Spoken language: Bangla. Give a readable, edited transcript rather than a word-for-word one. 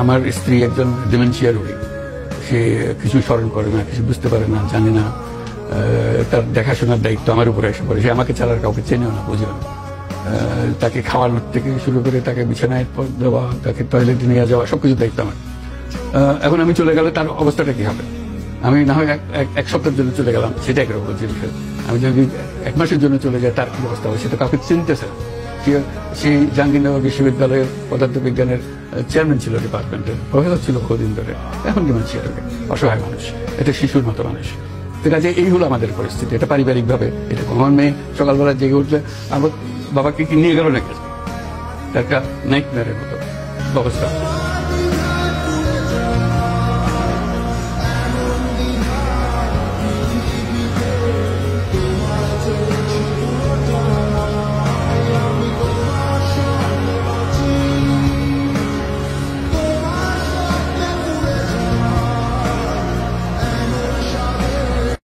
আমার স্ত্রী একজন ডিমেনশিয়া রোগী, সে কিছু স্মরণ করে না, কিছু বুঝতে পারে না, জানে না, তার দেখাশোনার দায়িত্ব আমার উপরে এসে পড়ে। সে আমাকে ছাড়া কাউকে চেনেও না, বুঝেও না। তাকে খাওয়ানোর থেকে শুরু করে তাকে বিছানায় দেওয়া, তাকে টয়লেটে নিয়ে যাওয়া, সবকিছু দায়িত্ব আমার। এখন আমি চলে গেলে তার অবস্থাটা কি হবে? আমি না হয় এক সপ্তাহের জন্য চলে গেলাম, সেটা একরকম জিনিস। আমি যদি 1 মাসের জন্য চলে যাই, তার কি অবস্থা হবে? সেটা কাউকে চিনতেছে না। সেই জাহাঙ্গীরনগর বিশ্ববিদ্যালয়ের পদার্থবিজ্ঞানের চেয়ারম্যান ছিল, ডিপার্টমেন্টের প্রফেসর ছিল বহুদিন ধরে, এখন ডিমেনশিয়া রোগে, অসহায় মানুষ, এটা শিশুর মতো মানুষ। কাজে এই হলো আমাদের পরিস্থিতি। এটা পারিবারিক ভাবে, এটা আমার মেয়ে সকালবেলা জেগে উঠলে আমার বাবাকে কি নিয়ে গেল নাকি, একটা নাইটমেয়ারের মতো অবস্থা।